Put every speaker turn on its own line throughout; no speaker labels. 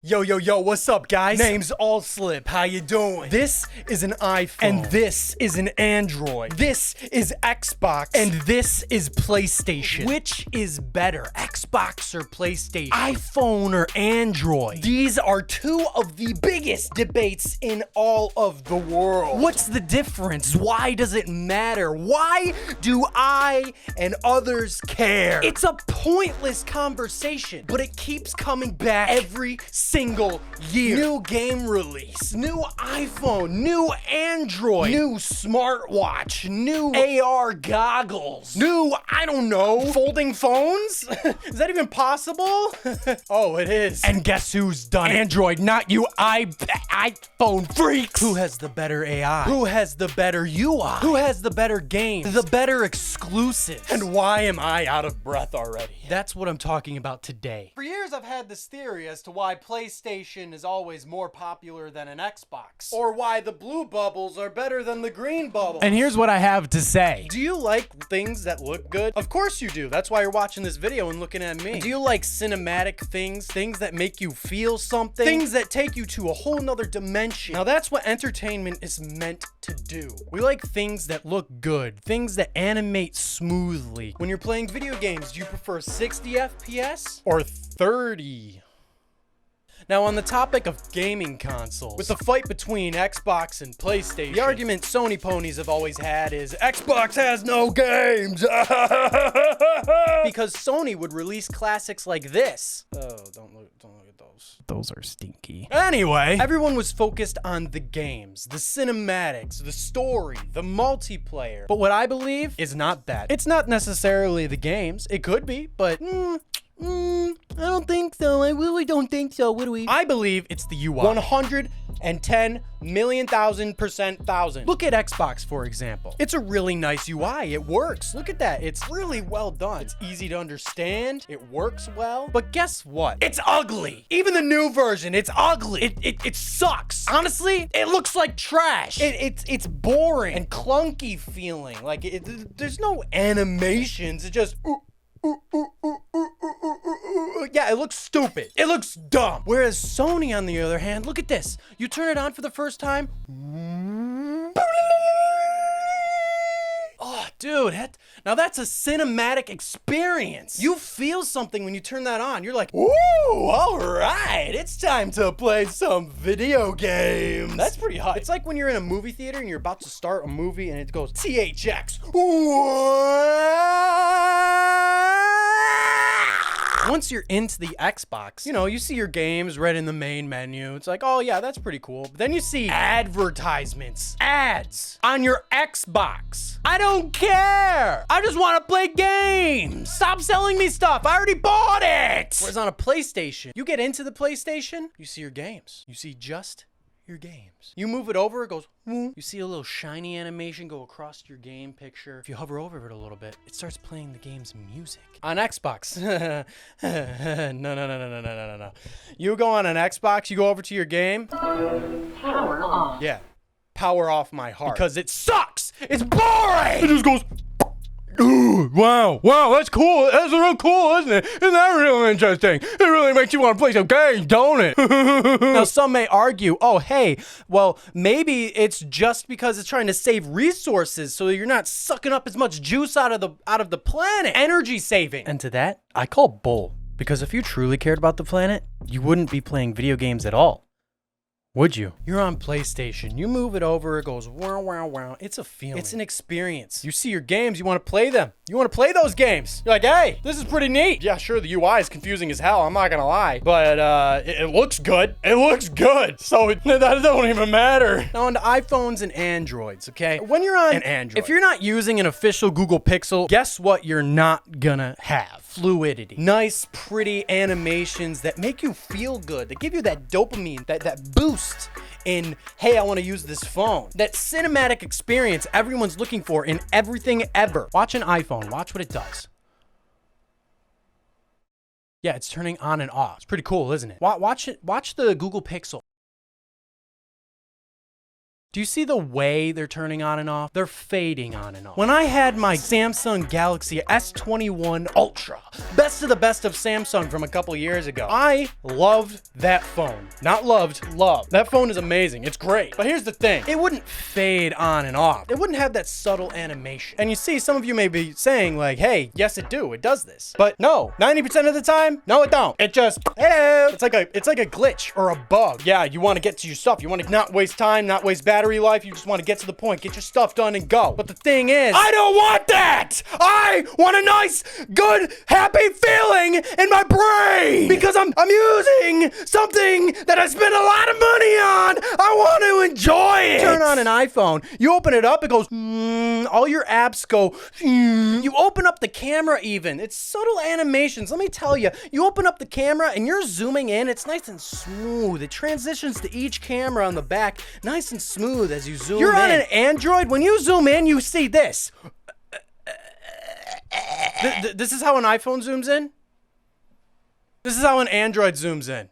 Yo, yo, yo, what's up, guys? Name's All Slip. How you doing? This is an iPhone. And this is an Android. This is Xbox. And this is PlayStation. Which is better, Xbox or PlayStation? iPhone or Android? These are two of the biggest debates in all of the world. What's the difference? Why does it matter? Why do I and others care? It's a pointless conversation, but it keeps coming back every single year. New game release, new iPhone, new Android, new smartwatch, new AR goggles, new, I don't know, folding phones? Is that even possible? Oh, it is. And guess who's done it? Android, not you iPhone freaks. Who has the better AI? Who has the better UI? Who has the better games? The better exclusives? And why am I out of breath already? That's what I'm talking about today. For years, I've had this theory as to why PlayStation is always more popular than an Xbox, or why the blue bubbles are better than the green bubbles. And here's what I have to say. Do you like things that look good? Of course you do. That's why you're watching this video and looking at me. Do you like cinematic things? Things that make you feel something? Things that take you to a whole nother dimension. Now that's what entertainment is meant to do. We like things that look good, things that animate smoothly. When you're playing video games, do you prefer 60 FPS or 30? Now, on the topic of gaming consoles, with the fight between Xbox and PlayStation, the argument Sony ponies have always had is Xbox has no games. Because Sony would release classics like this. Oh, don't look at those. Those are stinky. Anyway, everyone was focused on the games, the cinematics, the story, the multiplayer. But what I believe is not that. It's not necessarily the games. It could be, but I don't think so. I really don't think so. What do we? I believe it's the UI. 110 million thousand. Look at Xbox, for example. It's a really nice UI. It works. Look at that. It's really well done. It's easy to understand. It works well. But guess what? It's ugly. Even the new version, it's ugly. It sucks. Honestly, it looks like trash. It's boring and clunky feeling. Like there's no animations. It just yeah, it looks stupid. It looks dumb. Whereas Sony, on the other hand, look at this. You turn it on for the first time. Oh, dude, now that's a cinematic experience. You feel something when you turn that on. You're like, ooh, all right, it's time to play some video games. That's pretty hot. It's like when you're in a movie theater and you're about to start a movie and it goes THX. Once you're into the Xbox, you know, you see your games right in the main menu. It's like, oh yeah, that's pretty cool. But then you see advertisements, ads on your Xbox. I don't care. I just want to play games. Stop selling me stuff. I already bought it. Whereas on a PlayStation, you get into the PlayStation, you see your games. You see just your games. You move it over, it goes, whoop. You see a little shiny animation go across your game picture. If you hover over it a little bit, it starts playing the game's music. On Xbox, no. You go on an Xbox, you go over to your game.
Power off.
Yeah, power off my heart. Because it sucks! It's boring! It just goes, ooh, wow, that's cool. That's real cool, isn't it? Isn't that real interesting? It really makes you want to play some games, don't it? Now, some may argue, oh, hey, well, maybe it's just because it's trying to save resources so you're not sucking up as much juice out of the planet. Energy saving. And to that, I call bull. Because if you truly cared about the planet, you wouldn't be playing video games at all. Would you? You're on PlayStation. You move it over, it goes wow, wow, wow. It's a feeling. It's an experience. You see your games, you want to play them. You want to play those games. You're like, hey, this is pretty neat. Yeah, sure, the UI is confusing as hell. I'm not going to lie. But it looks good. It looks good. So that don't even matter. Now, on to iPhones and Androids, okay? When you're on an Android, if you're not using an official Google Pixel, guess what you're not gonna have? Fluidity. Nice, pretty animations that make you feel good. That give you that dopamine, that boost in, hey, I want to use this phone. That cinematic experience everyone's looking for in everything ever. Watch an iPhone. Watch what it does. Yeah, it's turning on and off. It's pretty cool, isn't it? Watch it. Watch the Google Pixel. Do you see the way they're turning on and off? They're fading on and off. When I had my Samsung Galaxy S21 Ultra, best of the best of Samsung from a couple years ago, I loved that phone. Not loved, loved. That phone is amazing. It's great. But here's the thing. It wouldn't fade on and off. It wouldn't have that subtle animation. And you see, some of you may be saying like, hey, yes it do. It does this. But no, 90% of the time, no it don't. It just, hello. It's like a glitch or a bug. Yeah, you want to get to your stuff. You want to not waste time, not waste battery life. You just want to get to the point, get your stuff done and go. But the thing is, I don't want that. I want a nice, good, happy feeling in my brain because I'm using something that I spent a lot of money on. I want to enjoy it. Turn on an iPhone. You open it up, it goes, all your apps go, you open up the camera even. It's subtle animations. Let me tell you, you open up the camera and you're zooming in. It's nice and smooth. It transitions to each camera on the back, nice and smooth as you zoom in. You're on an Android. When you zoom in, you see this. This is how an iPhone zooms in. This is how an Android zooms in.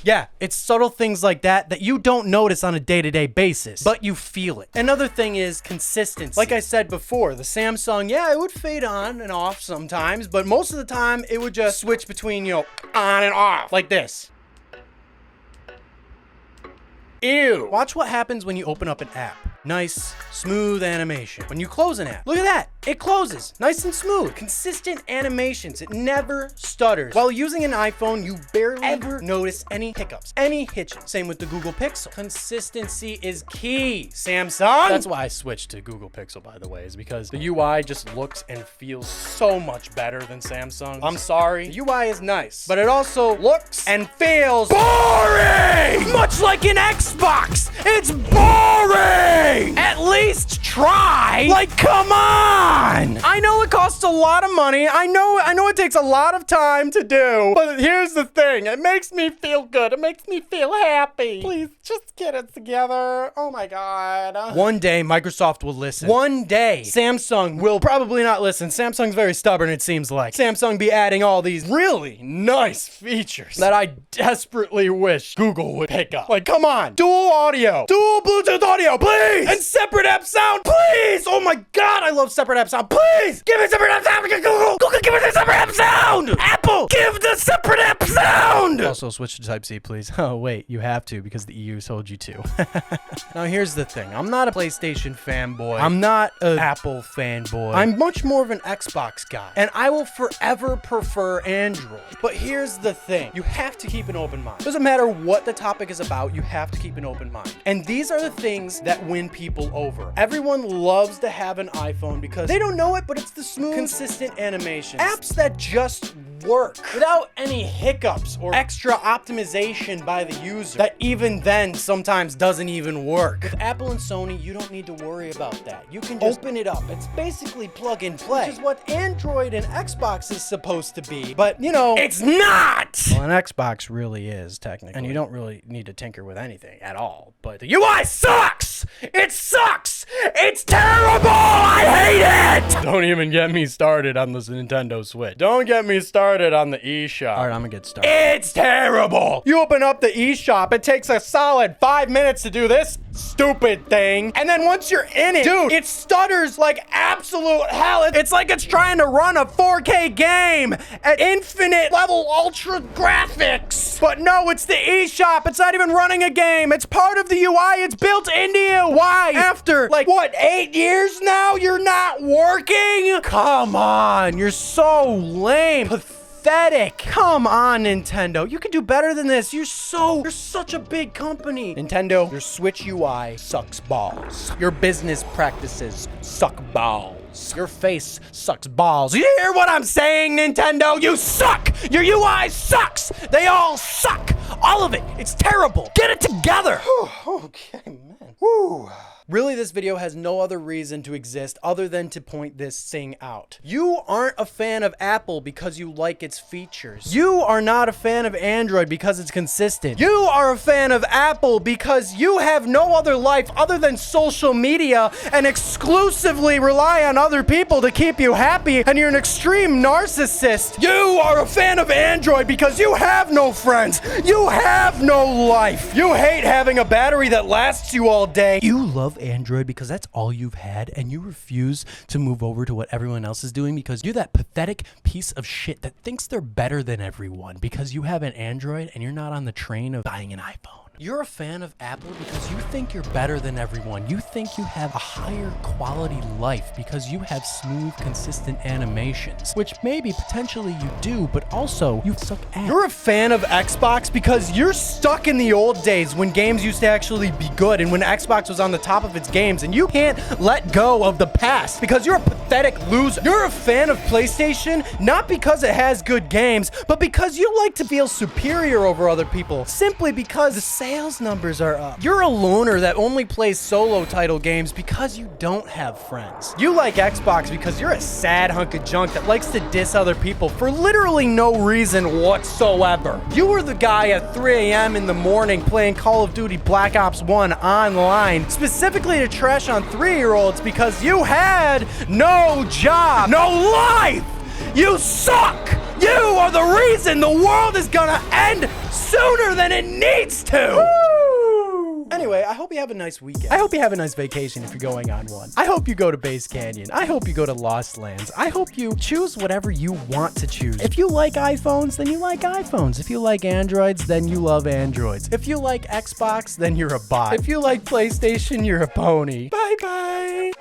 Yeah, it's subtle things like that that you don't notice on a day-to-day basis, but you feel it. Another thing is consistency. Like I said before, the Samsung, yeah, it would fade on and off sometimes, but most of the time it would just switch between, on and off, like this. Ew. Watch what happens when you open up an app. Nice, smooth animation. When you close an app, look at that. It closes, nice and smooth. Consistent animations, it never stutters. While using an iPhone, you barely ever notice any hiccups, any hitches. Same with the Google Pixel. Consistency is key, Samsung. That's why I switched to Google Pixel, by the way, is because the UI just looks and feels so much better than Samsung. I'm sorry, the UI is nice, but it also looks and feels boring! Much like an Xbox, it's boring! At least try! Like, come on! I know it costs a lot of money. I know it takes a lot of time to do. But here's the thing. It makes me feel good. It makes me feel happy. Please, just get it together. Oh my God. One day, Microsoft will listen. One day, Samsung will probably not listen. Samsung's very stubborn, it seems like. Samsung be adding all these really nice features that I desperately wish Google would pick up. Like, come on. Dual audio. Dual Bluetooth audio, please! And separate app sound, please! Oh my God, I love separate app sound. Please! Give me separate app sound! Google, give me the separate app sound! Apple, give the separate app sound! Also, switch to Type-C, please. Oh, wait, you have to because the EU told you to. Now, here's the thing. I'm not a PlayStation fanboy. I'm not an Apple fanboy. I'm much more of an Xbox guy. And I will forever prefer Android. But here's the thing. You have to keep an open mind. Doesn't matter what the topic is about, you have to keep an open mind. And these are the things that win people over. Everyone loves to have an iPhone because they don't know it, but it's the smooth, consistent animation. Apps that just work without any hiccups or extra optimization by the user that even then sometimes doesn't even work. With Apple and Sony, you don't need to worry about that. You can just open it up. It's basically plug and play, which is what Android and Xbox is supposed to be, but it's not! Well, an Xbox really is, technically. And you don't really need to tinker with anything at all, but the UI sucks! It sucks! It's terrible! I hate it! Don't even get me started on this Nintendo Switch. Don't get me started on the eShop. All right, I'm gonna get started. It's terrible! You open up the eShop, it takes a solid 5 minutes to do this stupid thing. And then once you're in it, dude, it stutters like absolute hell. It's like it's trying to run a 4K game at infinite level ultra graphics. But no, it's the eShop. It's not even running a game. It's part of the UI. It's built into you. Why? After, 8 years now, you're not working? Come on. You're so lame. Pathetic. Come on, Nintendo. You can do better than this. You're such a big company. Nintendo, your Switch UI sucks balls. Your business practices suck balls. Your face sucks balls. You hear what I'm saying, Nintendo? You suck. Your UI sucks. They all suck. All of it. It's terrible. Get it together. Okay, man. Woo. Really, this video has no other reason to exist other than to point this thing out. You aren't a fan of Apple because you like its features. You are not a fan of Android because it's consistent. You are a fan of Apple because you have no other life other than social media and exclusively rely on other people to keep you happy, and you're an extreme narcissist. You are a fan of Android because you have no friends. You have no life. You hate having a battery that lasts you all day. You love Android because that's all you've had, and you refuse to move over to what everyone else is doing because you're that pathetic piece of shit that thinks they're better than everyone because you have an Android and you're not on the train of buying an iPhone. You're a fan of Apple because you think you're better than everyone. You think you have a higher quality life because you have smooth, consistent animations, which maybe potentially you do, but also you suck ass. You're a fan of Xbox because you're stuck in the old days when games used to actually be good and when Xbox was on the top of its games, and you can't let go of the past because you're a pathetic loser. You're a fan of PlayStation not because it has good games, but because you like to feel superior over other people, simply because the sales numbers are up. You're a loner that only plays solo title games because you don't have friends. You like Xbox because you're a sad hunk of junk that likes to diss other people for literally no reason whatsoever. You were the guy at 3 a.m. in the morning playing Call of Duty Black Ops 1 online, specifically to trash on 3-year-olds because you had no job, no life. You suck! You are the reason the world is gonna end sooner than it needs to! Woo! Anyway, I hope you have a nice weekend. I hope you have a nice vacation if you're going on one. I hope you go to Base Canyon. I hope you go to Lost Lands. I hope you choose whatever you want to choose. If you like iPhones, then you like iPhones. If you like Androids, then you love Androids. If you like Xbox, then you're a bot. If you like PlayStation, you're a pony. Bye-bye!